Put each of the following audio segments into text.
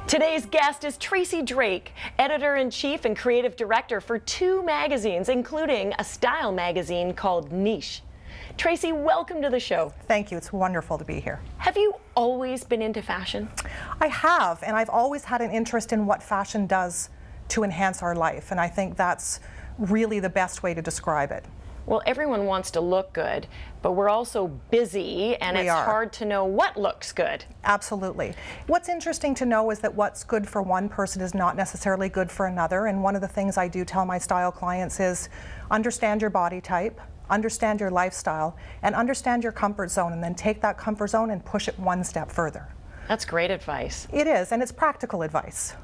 Today's guest is Tracey Drake, editor-in-chief and creative director for 2 magazines, including a style magazine called Niche. Tracey, welcome to the show. Thank you. It's wonderful to be here. Have you always been into fashion? I have, and I've always had an interest in what fashion does to enhance our life, and I think that's really the best way to describe it. Well, everyone wants to look good, but we're also busy, and it's hard to know what looks good. Absolutely. What's interesting to know is that what's good for one person is not necessarily good for another, and one of the things I do tell my style clients is understand your body type, understand your lifestyle, and understand your comfort zone, and then take that comfort zone and push it one step further. That's great advice. It is, and it's practical advice.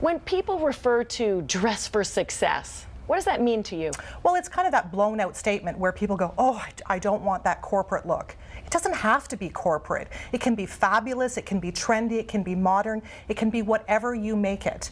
When people refer to dress for success, what does that mean to you? Well, it's kind of that blown out statement where people go, oh, I don't want that corporate look. It doesn't have to be corporate. It can be fabulous, it can be trendy, it can be modern, it can be whatever you make it,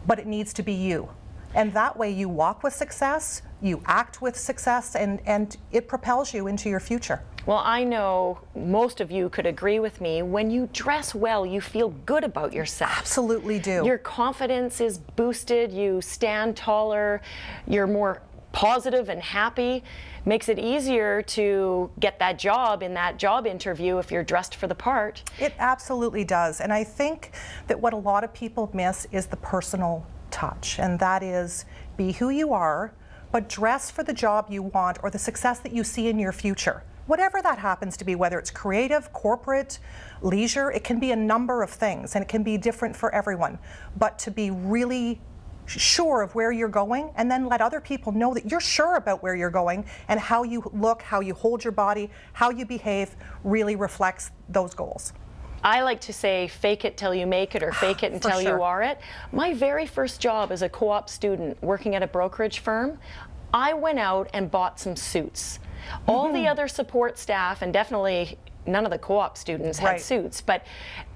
but it needs to be you. And that way you walk with success, you act with success, and it propels you into your future. Well, I know most of you could agree with me. When you dress well, you feel good about yourself. Absolutely do. Your confidence is boosted, you stand taller, you're more positive and happy. Makes it easier to get that job in that job interview if you're dressed for the part. It absolutely does. And I think that what a lot of people miss is the personal touch, and that is be who you are, but dress for the job you want or the success that you see in your future. Whatever that happens to be, whether it's creative, corporate, leisure, it can be a number of things, and it can be different for everyone. But to be really sure of where you're going, and then let other people know that you're sure about where you're going, and how you look, how you hold your body, how you behave really reflects those goals. I like to say fake it till you make it, or fake it until you are it. My very first job as a co-op student working at a brokerage firm, I went out and bought some suits. All the other support staff, and definitely none of the co-op students had suits, but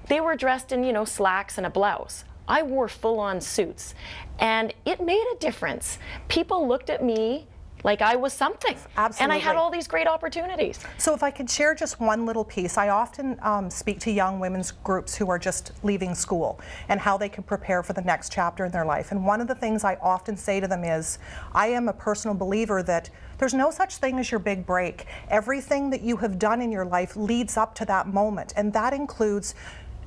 they were dressed in, you know, slacks and a blouse. I wore full-on suits, and it made a difference. People looked at me like I was something. Absolutely. And I had all these great opportunities. So if I could share just one little piece, I often speak to young women's groups who are just leaving school and how they can prepare for the next chapter in their life. And one of the things I often say to them is, I am a personal believer that there's no such thing as your big break. Everything that you have done in your life leads up to that moment, and that includes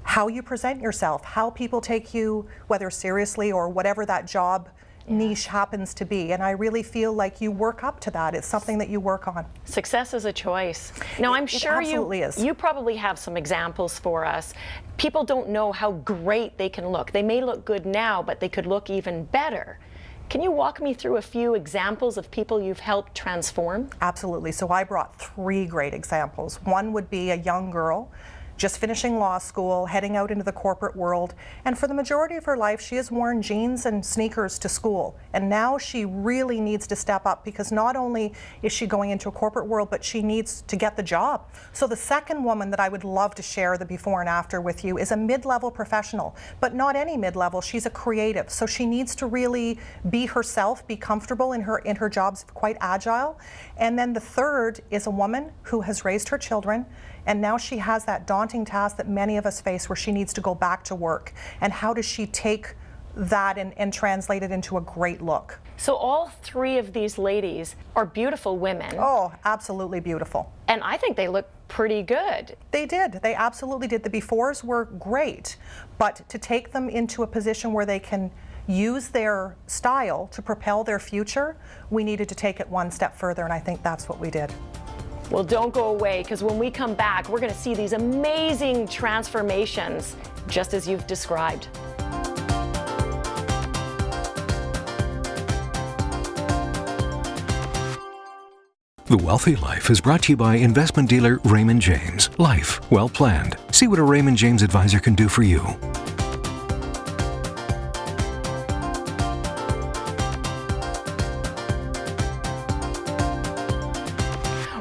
how you present yourself, how people take you, whether seriously or whatever that job niche happens to be. And I really feel like you work up to that. It's something that you work on. Success is a choice. Now, I'm sure you probably have some examples for us. People don't know how great they can look. They may look good now, but they could look even better. Can you walk me through a few examples of people you've helped transform? Absolutely. So I brought 3 great examples. One would be a young girl just finishing law school, heading out into the corporate world, and for the majority of her life she has worn jeans and sneakers to school, and now she really needs to step up, because not only is she going into a corporate world, but she needs to get the job. So the second woman that I would love to share the before and after with you is a mid-level professional, but not any mid-level. She's a creative, so she needs to really be herself, be comfortable in her jobs, quite agile. And then the third is a woman who has raised her children, and now she has that daunting task that many of us face, where she needs to go back to work. And how does she take that and translate it into a great look? So all 3 of these ladies are beautiful women. Oh, absolutely beautiful. And I think they look pretty good. They did. They absolutely did. The befores were great, but to take them into a position where they can use their style to propel their future, we needed to take it one step further, and I think that's what we did. Well, don't go away, because when we come back, we're going to see these amazing transformations, just as you've described. The Wealthy Life is brought to you by investment dealer Raymond James. Life well planned. See what a Raymond James advisor can do for you.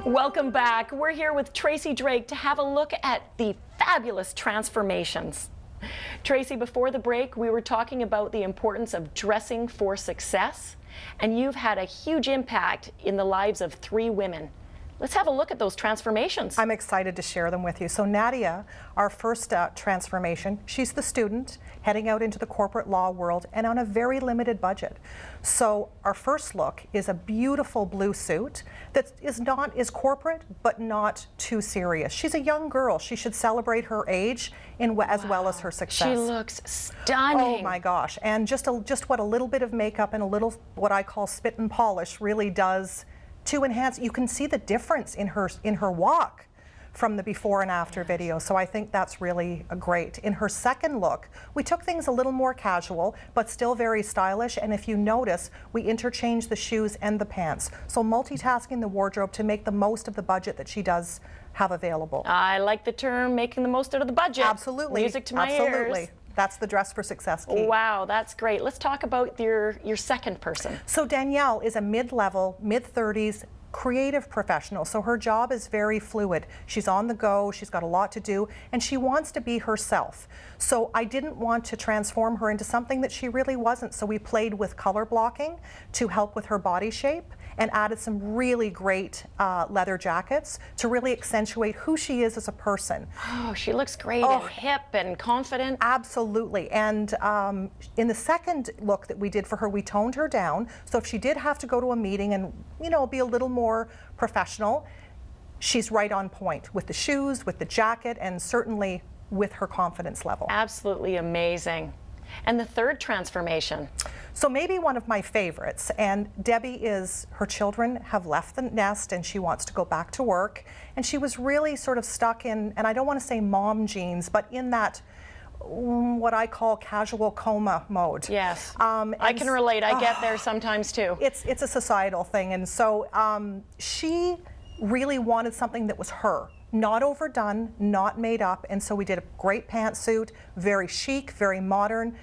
Welcome back. We're here with Tracey Drake to have a look at the fabulous transformations. Tracey, before the break, we were talking about the importance of dressing for success, and you've had a huge impact in the lives of 3 women. let's have a look at those transformations. I'm excited to share them with you. So Nadia, our first transformation, she's the student heading out into the corporate law world and on a very limited budget. So our first look is a beautiful blue suit that is corporate but not too serious. She's a young girl. She should celebrate her age as well as her success. She looks stunning. Oh my gosh. And just what a little bit of makeup and a little what I call spit and polish really does to enhance. You can see the difference in her walk from the before and after video. So I think that's really great. In her second look, we took things a little more casual, but still very stylish. And if you notice, we interchanged the shoes and the pants. So multitasking the wardrobe to make the most of the budget that she does have available. I like the term making the most out of the budget. Absolutely. Music to my Absolutely. ears. That's the Dress for Success key. Wow, that's great. Let's talk about your second person. So Danielle is a mid-level, mid-30s creative professional. So her job is very fluid. She's on the go, she's got a lot to do, and she wants to be herself. So I didn't want to transform her into something that she really wasn't. So we played with color blocking to help with her body shape and added some really great leather jackets to really accentuate who she is as a person. Oh, she looks great and hip and confident. Absolutely. And in the second look that we did for her, we toned her down. So if she did have to go to a meeting and, you know, be a little more professional, she's right on point with the shoes, with the jacket, and certainly with her confidence level. Absolutely amazing. And the third transformation? So maybe one of my favorites, and Debbie is, her children have left the nest and she wants to go back to work, and she was really sort of stuck in, and I don't want to say mom jeans, but in that what I call casual coma mode. Yes, I can relate. I get there sometimes too. It's a societal thing, and so she really wanted something that was her. Not overdone, not made up, and so we did a great pantsuit, very chic, very modern,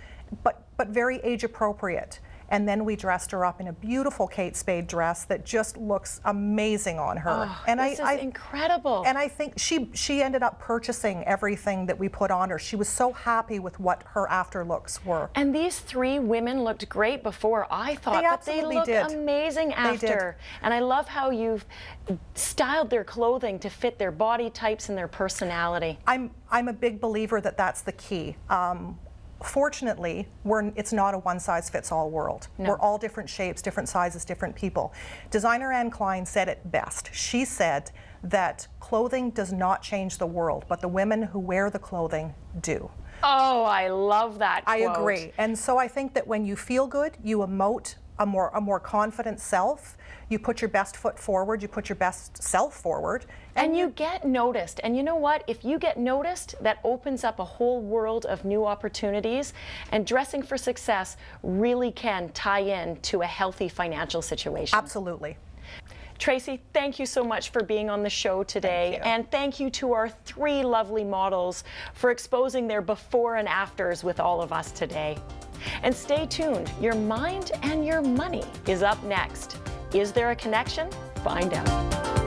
but very age appropriate. And then we dressed her up in a beautiful Kate Spade dress that just looks amazing on her. Oh, and this is incredible. And I think she ended up purchasing everything that we put on her. She was so happy with what her after looks were. And these three women looked great before, I thought, but they look amazing after. And I love how you've styled their clothing to fit their body types and their personality. I'm a big believer that that's the key. Fortunately, it's not a one-size-fits-all world. No. We're all different shapes, different sizes, different people. Designer Anne Klein said it best. She said that clothing does not change the world, but the women who wear the clothing do. Oh, I love that quote. I agree. And so I think that when you feel good, you emote a more confident self. You put your best foot forward, you put your best self forward. And you get noticed. And you know what? If you get noticed, that opens up a whole world of new opportunities. And dressing for success really can tie in to a healthy financial situation. Absolutely. Tracey, thank you so much for being on the show today. And thank you to our three lovely models for exposing their before and afters with all of us today. And stay tuned. Your mind and your money is up next. Is there a connection? Find out.